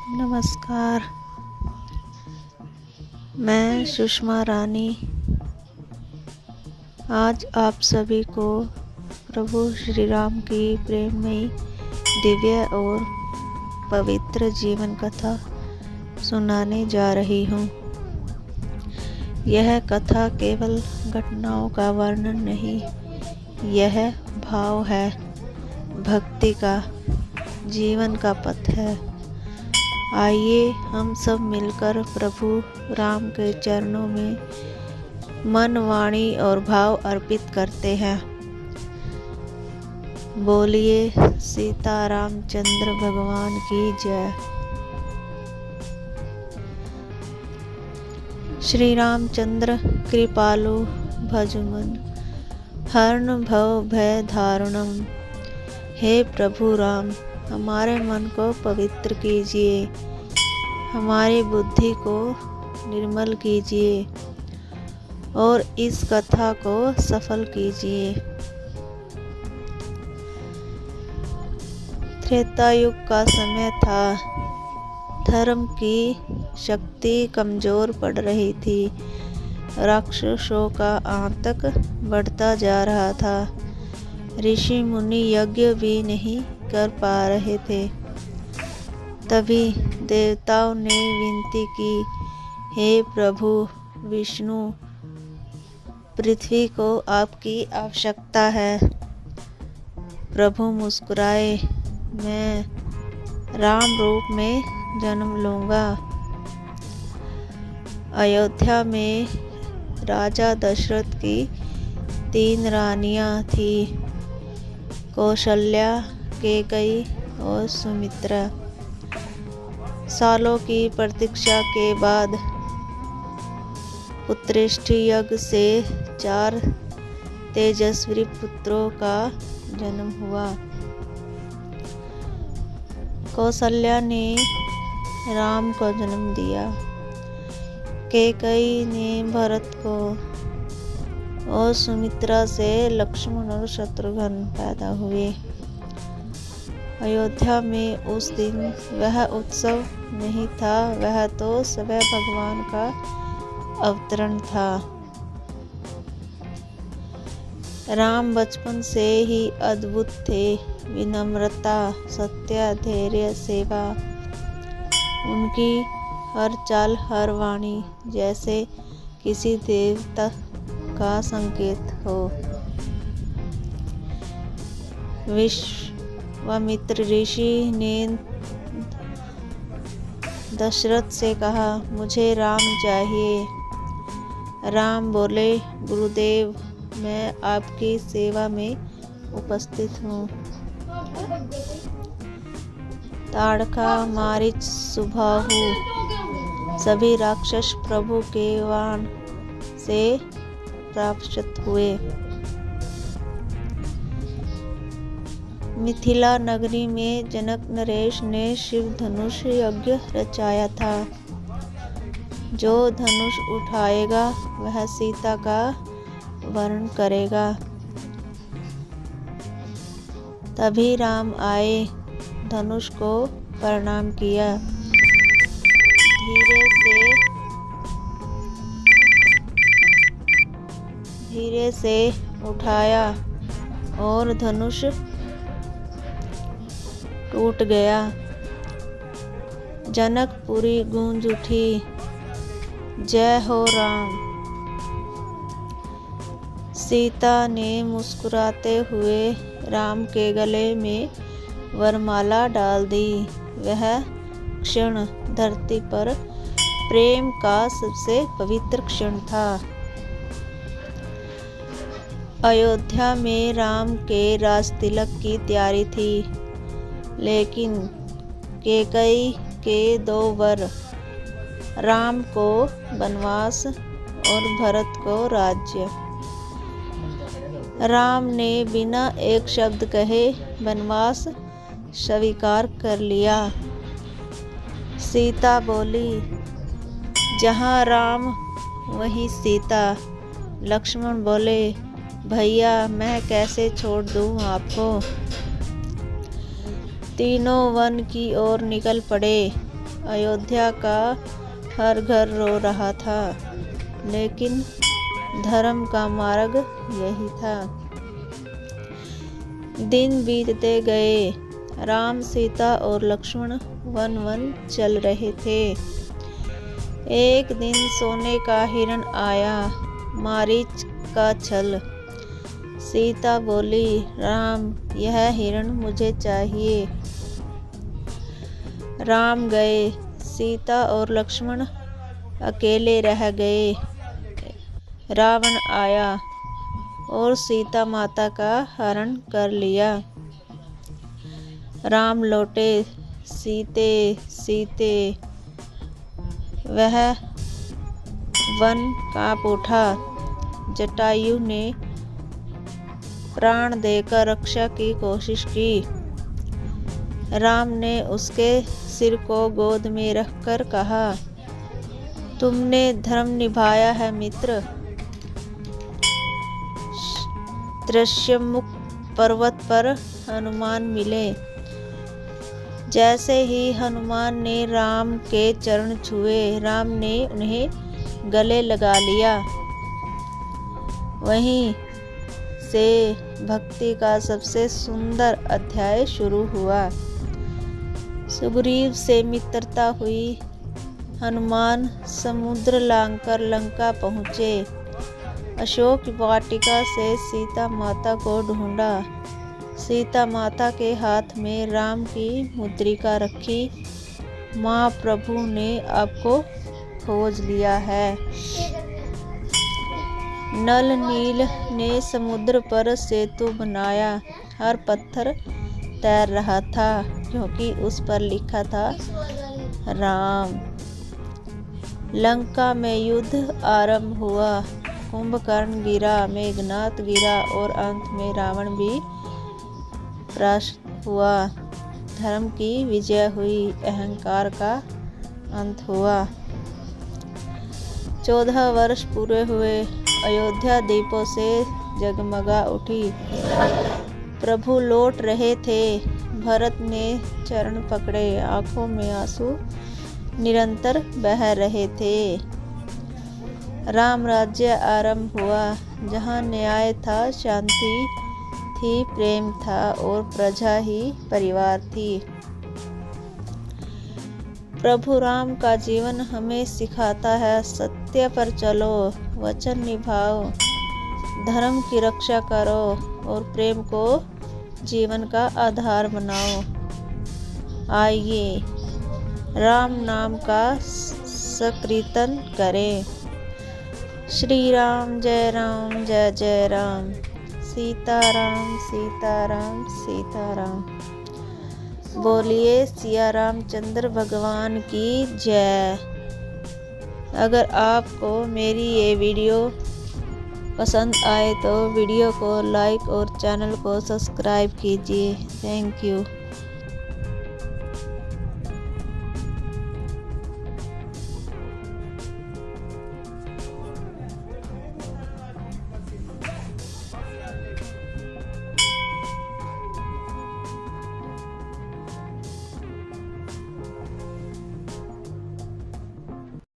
नमस्कार। मैं सुषमा रानी आज आप सभी को प्रभु श्री राम की प्रेममयी दिव्य और पवित्र जीवन कथा सुनाने जा रही हूँ। यह कथा केवल घटनाओं का वर्णन नहीं, यह भाव है, भक्ति का, जीवन का पथ है। आइए हम सब मिलकर प्रभु राम के चरणों में मन, वाणी और भाव अर्पित करते हैं। बोलिए सीता रामचंद्र भगवान की जय। श्री रामचंद्र कृपालु भजमन हरण भव भय धारुणम। हे प्रभु राम, हमारे मन को पवित्र कीजिए, हमारी बुद्धि को निर्मल कीजिए और इस कथा को सफल कीजिए। त्रेता युग का समय था। धर्म की शक्ति कमजोर पड़ रही थी। राक्षसों का आतंक बढ़ता जा रहा था। ऋषि मुनि यज्ञ भी नहीं कर पा रहे थे। तभी देवताओं ने विनती की, हे प्रभु विष्णु, पृथ्वी को आपकी आवश्यकता है। प्रभु मुस्कुराए, मैं राम रूप में जन्म लूँगा। अयोध्या में राजा दशरथ की 3 रानियाँ थीं, कौशल्या, कैकेयी और सुमित्रा। सालों की प्रतीक्षा के बाद पुत्रेष्टि यज्ञ से 4 तेजस्वी पुत्रों का जन्म हुआ। कौशल्या ने राम को जन्म दिया, कैकेयी ने भरत को और सुमित्रा से लक्ष्मण और शत्रुघ्न पैदा हुए। अयोध्या में उस दिन वह उत्सव नहीं था, वह तो स्वयं भगवान का अवतरण था। राम बचपन से ही अद्भुत थे। विनम्रता, सत्य, धैर्य, सेवा, उनकी हर चाल, हर वाणी जैसे किसी देवता का संकेत हो। विश्वामित्र ऋषि ने दशरथ से कहा, मुझे राम चाहिए। राम बोले, गुरुदेव, मैं आपकी सेवा में उपस्थित हूँ। ताड़का, मारीच, सुबाहु सभी राक्षस प्रभु के वाण से प्राप्त हुए। मिथिला नगरी में जनक नरेश ने शिव धनुष यज्ञ रचाया था। जो धनुष उठाएगा वह सीता का वरण करेगा। तभी राम आए, धनुष को प्रणाम किया, धीरे से उठाया और धनुष टूट गया। जनकपुरी गूंज उठी, जय हो राम। सीता ने मुस्कुराते हुए राम के गले में वरमाला डाल दी। वह क्षण धरती पर प्रेम का सबसे पवित्र क्षण था। अयोध्या में राम के राजतिलक की तैयारी थी, लेकिन कैकेयी के 2 वर, राम को वनवास और भरत को राज्य। राम ने बिना एक शब्द कहे वनवास स्वीकार कर लिया। सीता बोली, जहाँ राम वहीं सीता। लक्ष्मण बोले, भैया मैं कैसे छोड़ दूँ आपको। तीनों वन की ओर निकल पड़े। अयोध्या का हर घर रो रहा था, लेकिन धर्म का मार्ग यही था। दिन बीतते गए। राम, सीता और लक्ष्मण वन वन चल रहे थे। एक दिन सोने का हिरण आया, मारीच का छल। सीता बोली, राम, यह हिरण मुझे चाहिए। राम गए, सीता और लक्ष्मण अकेले रह गए। रावण आया और सीता माता का हरण कर लिया। राम लौटे, सीते सीते वह वन कांप उठा। जटायु ने प्राण देकर रक्षा की कोशिश की। राम ने उसके सिर को गोद में रखकर कहा, तुमने धर्म निभाया है मित्र। दृश्यमुख पर्वत पर हनुमान मिले। जैसे ही हनुमान ने राम के चरण छुए, राम ने उन्हें गले लगा लिया। वहीं से भक्ति का सबसे सुंदर अध्याय शुरू हुआ। सुग्रीव से मित्रता हुई। हनुमान समुद्र लांघकर लंका पहुँचे। अशोक वाटिका से सीता माता को ढूंढा। सीता माता के हाथ में राम की मुद्रिका रखी। माँ, प्रभु ने आपको खोज लिया है। नल नील ने समुद्र पर सेतु बनाया। हर पत्थर तैर रहा था, क्योंकि उस पर लिखा था राम। लंका में युद्ध आरंभ हुआ। कुंभकर्ण गिरा, मेघनाद गिरा और अंत में रावण भी परास्त हुआ। धर्म की विजय हुई, अहंकार का अंत हुआ। 14 वर्ष पूरे हुए। अयोध्या दीपों से जगमगा उठी। प्रभु लौट रहे थे। भरत ने चरण पकड़े, आंखों में आंसू निरंतर बह रहे थे। राम राज्य आरंभ हुआ, जहाँ न्याय था, शांति थी, प्रेम था और प्रजा ही परिवार थी। प्रभु राम का जीवन हमें सिखाता है, सत्य पर चलो, वचन निभाओ, धर्म की रक्षा करो और प्रेम को जीवन का आधार बनाओ। आइए राम नाम का संकीर्तन करें। श्री राम जय जय राम। सीताराम सीताराम सीताराम। बोलिए सिया रामचंद्र भगवान की जय। अगर आपको मेरी ये वीडियो पसंद आए तो वीडियो को लाइक और चैनल को सब्सक्राइब कीजिए। Thank you.